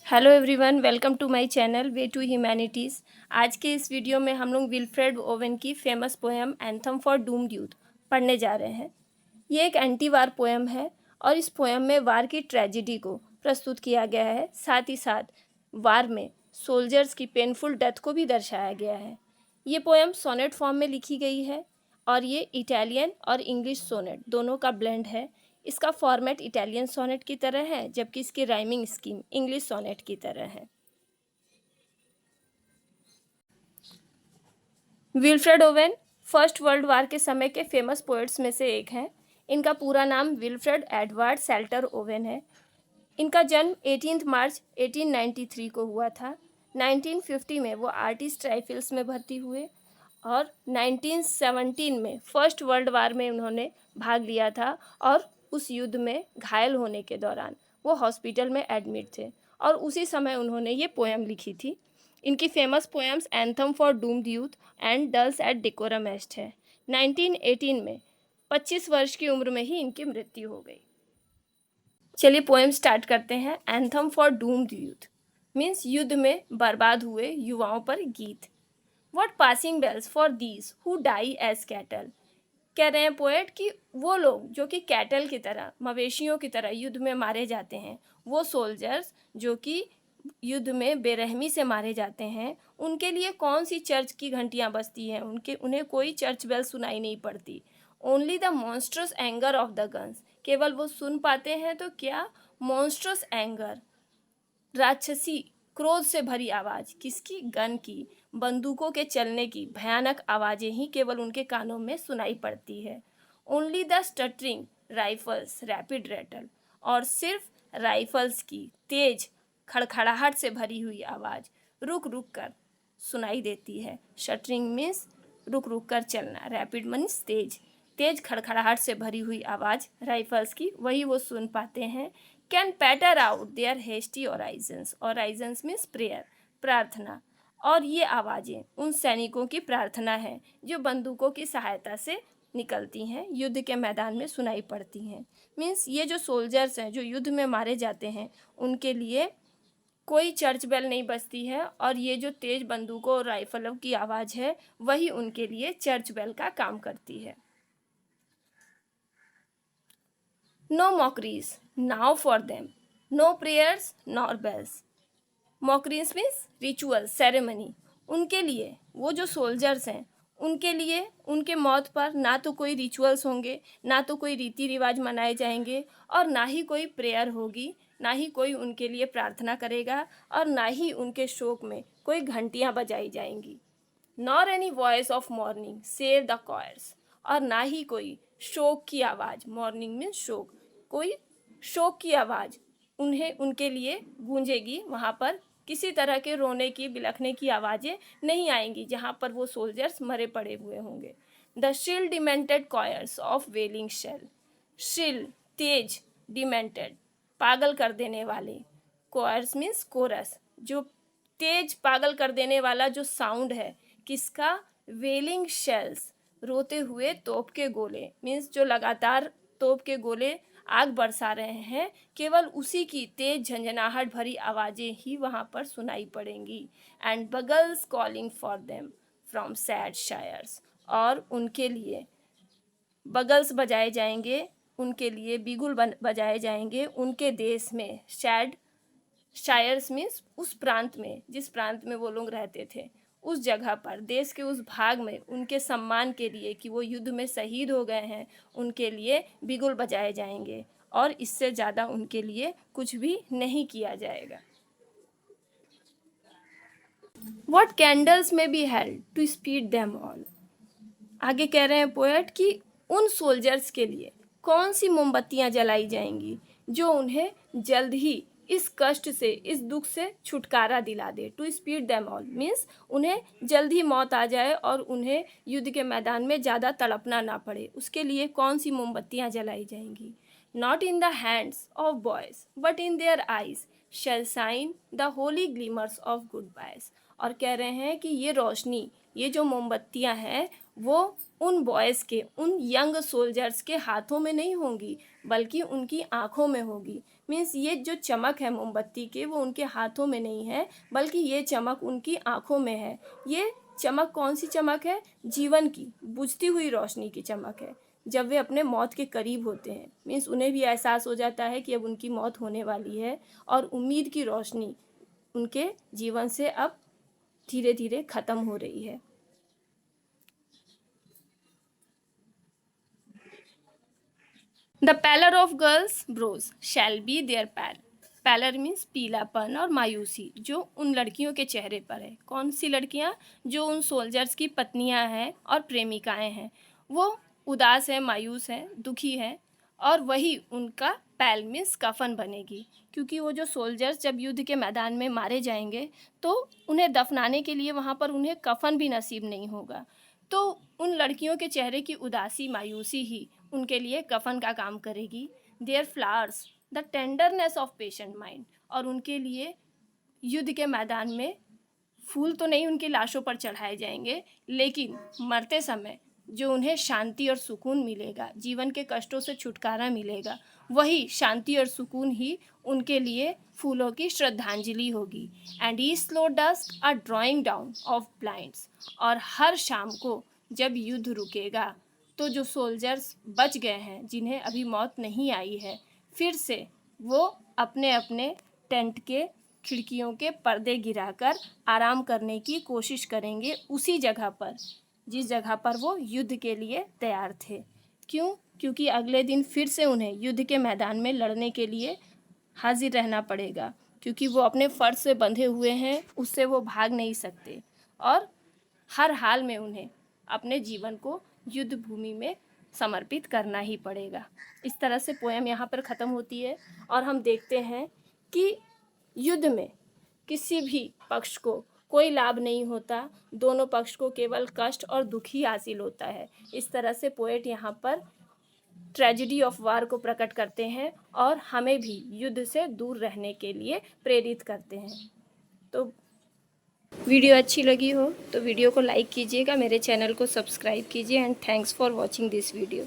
Hello everyone, welcome to my channel way to humanities. आज के इस वीडियो में हम लोग विल्फ्रेड ओवेन की famous poem anthem for doomed youth पढ़ने जा रहे हैं। ये एक एंटी वार पोएम है और इस पोएम में वार की ट्रेजिडी को प्रस्तुत किया गया है। साथ ही साथ वार में सोल्जर्स की पेनफुल डेथ को भी दर्शाया गया है। ये पोएम सोनेट फॉर्म में लिखी गई है और ये इटालियन और इंग्लिश सोनेट दोनों का ब्लेंड है। इसका फॉर्मेट इटालियन सोनेट की तरह है, जबकि इसकी राइमिंग स्कीम इंग्लिश सोनेट की तरह है। Wilfred Owen first world war के समय के फेमस पोएट्स में से एक हैं। इनका पूरा नाम विल्फ्रेड एडवर्ड सेल्टर ओवेन है। इनका जन्म 18 मार्च 1893 को हुआ था। 1950 में वो आर्टिस्ट राइफल्स में भर्ती हुए और 1917 में फर्स्ट वर्ल्ड वार में उन्होंने भाग लिया था और उस युद्ध में घायल होने के दौरान वो हॉस्पिटल में एडमिट थे और उसी समय उन्होंने ये पोएम लिखी थी। इनकी famous poems anthem for doomed youth and dulce et decorum est है। 1918 में 25 वर्ष की उम्र में ही इनकी मृत्यु हो गई। चलिए पोएम स्टार्ट करते हैं। Anthem for doomed youth means युद्ध में बर्बाद हुए युवाओं पर गीत। What passing bells for these who die as cattle. कह रहे हैं पोएट कि वो लोग जो कि कैटल की तरह, मवेशियों की तरह युद्ध में मारे जाते हैं, वो सोल्जर्स जो कि युद्ध में बेरहमी से मारे जाते हैं, उनके लिए कौन सी चर्च की घंटियां बजती हैं। उन्हें कोई चर्च बेल सुनाई नहीं पड़ती। Only the monstrous anger of the guns, केवल वो सुन पाते हैं तो क्या, मॉन्स्ट्रस एंगर, राक्षसी क्रोध से भरी आवाज, किसकी, गन की, बंदूकों के चलने की भयानक आवाजें ही केवल उनके कानों में सुनाई पड़ती है। Only the stuttering rifles rapid rattle, और सिर्फ राइफल्स की तेज खड़खड़ाहट से भरी हुई आवाज रुक रुक कर सुनाई देती है। शटरिंग मीन्स रुक रुक कर चलना, रैपिड मीन्स तेज, तेज खड़खड़ाहट से भरी हुई आवाज राइफल्स की, वही वो सुन पाते हैं। Can patter out their hasty orisons, orisons means prayer, प्रार्थना, और ये आवाज़ें उन सैनिकों की प्रार्थना है जो बंदूकों की सहायता से निकलती हैं, युद्ध के मैदान में सुनाई पड़ती हैं। मीन्स ये जो सोल्जर्स हैं जो युद्ध में मारे जाते हैं, उनके लिए कोई चर्च बेल नहीं बजती है और ये जो तेज बंदूकों और राइफलों की आवाज़ है वही उनके लिए चर्च बेल का काम करती है। No mockeries now for them, no prayers nor bells. Mockeries means ritual, ceremony. उनके लिए, वो जो सोल्जर्स हैं उनके लिए उनके मौत पर ना तो कोई रिचुअल्स होंगे, ना तो कोई रीति रिवाज मनाए जाएंगे, और ना ही कोई प्रेयर होगी, ना ही कोई उनके लिए प्रार्थना करेगा, और ना ही उनके शोक में कोई घंटियाँ बजाई जाएंगी। Nor any voice of morning save the choirs, और ना ही कोई शोक की आवाज़, मॉर्निंग मीन्स शोक, कोई शोक की आवाज़ उन्हें उनके लिए गूंजेगी। वहाँ पर किसी तरह के रोने की, बिलखने की आवाज़ें नहीं आएंगी जहाँ पर वो सोल्जर्स मरे पड़े हुए होंगे। The shrill demented choirs of wailing shell, shrill तेज, डिमेंटेड पागल कर देने वाले, कॉयर्स मीन्स कोरस, जो तेज पागल कर देने वाला जो साउंड है किसका, वेलिंग शेल्स, रोते हुए तोप के गोले, मीन्स जो लगातार तोप के गोले आग बरसा रहे हैं, केवल उसी की तेज झंझनाहट भरी आवाज़ें ही वहाँ पर सुनाई पड़ेंगी। And bugles calling for them from sad shires, और उनके लिए बगल्स बजाए जाएंगे, उनके लिए बिगुल बजाए जाएंगे उनके देश में। सैड शायर्स मीन्स उस प्रांत में, जिस प्रांत में वो लोग रहते थे, उस जगह पर, देश के उस भाग में उनके सम्मान के लिए कि वो युद्ध में शहीद हो गए हैं, उनके लिए बिगुल बजाए जाएंगे और इससे ज़्यादा उनके लिए कुछ भी नहीं किया जाएगा। What candles may be held to speed them all. आगे कह रहे हैं पोएट कि उन सोल्जर्स के लिए कौन सी मोमबत्तियां जलाई जाएंगी जो उन्हें जल्द ही इस कष्ट से, इस दुख से छुटकारा दिला दे। To speed them all means उन्हें जल्द ही मौत आ जाए और उन्हें युद्ध के मैदान में ज़्यादा तड़पना ना पड़े, उसके लिए कौन सी मोमबत्तियां जलाई जाएंगी। Not in the hands of boys but in their eyes shall shine the holy glimmers of goodbyes. और कह रहे हैं कि ये रोशनी, ये जो मोमबत्तियां हैं, वो उन बॉयज़ के, उन यंग सोल्जर्स के हाथों में नहीं होंगी, बल्कि उनकी आँखों में होगी। मीन्स ये जो चमक है मोमबत्ती की वो उनके हाथों में नहीं है, बल्कि ये चमक उनकी आँखों में है। ये चमक कौन सी चमक है? जीवन की, बुझती हुई रोशनी की चमक है। जब वे अपने मौत के करीब होते हैं, मीन्स उन्हें भी एहसास हो जाता है कि अब उनकी मौत होने वाली है और उम्मीद की रोशनी उनके जीवन से अब धीरे धीरे ख़त्म हो रही है। The pallor of girls brows shall be their pall. Pallor means पीलापन और मायूसी जो उन लड़कियों के चेहरे पर है। कौन सी लड़कियां? जो उन सोल्जर्स की पत्नियां हैं और प्रेमिकाएं हैं। वो उदास है, मायूस है, दुखी है, और वही उनका पैल मीन्स कफन बनेगी। क्योंकि वो जो सोल्जर्स जब युद्ध के मैदान में मारे जाएंगे तो उन्हें दफनाने के लिए वहाँ पर उन्हें कफन भी नसीब नहीं होगा। तो उन लड़कियों के चेहरे की उदासी, मायूसी ही उनके लिए कफन का काम करेगी। Their flowers the tenderness of patient mind. और उनके लिए युद्ध के मैदान में फूल तो नहीं उनकी लाशों पर चढ़ाए जाएंगे, लेकिन मरते समय जो उन्हें शांति और सुकून मिलेगा, जीवन के कष्टों से छुटकारा मिलेगा, वही शांति और सुकून ही उनके लिए फूलों की श्रद्धांजलि होगी। And E slow dust a drawing down of blinds. और हर शाम को जब युद्ध रुकेगा तो जो सोल्जर्स बच गए हैं, जिन्हें अभी मौत नहीं आई है, फिर से वो अपने अपने टेंट के खिड़कियों के पर्दे गिराकर आराम करने की कोशिश करेंगे उसी जगह पर जिस जगह पर वो युद्ध के लिए तैयार थे। क्यों? क्योंकि अगले दिन फिर से उन्हें युद्ध के मैदान में लड़ने के लिए हाजिर रहना पड़ेगा। क्योंकि वो अपने फ़र्ज से बंधे हुए हैं, उससे वो भाग नहीं सकते और हर हाल में उन्हें अपने जीवन को युद्ध भूमि में समर्पित करना ही पड़ेगा। इस तरह से पोएम यहाँ पर ख़त्म होती है और हम देखते हैं कि युद्ध में किसी भी पक्ष को कोई लाभ नहीं होता, दोनों पक्ष को केवल कष्ट और दुख ही हासिल होता है। इस तरह से पोएट यहाँ पर ट्रेजेडी ऑफ वार को प्रकट करते हैं और हमें भी युद्ध से दूर रहने के लिए प्रेरित करते हैं। तो वीडियो अच्छी लगी हो तो वीडियो को लाइक कीजिएगा, मेरे चैनल को सब्सक्राइब कीजिए and thanks for watching this video.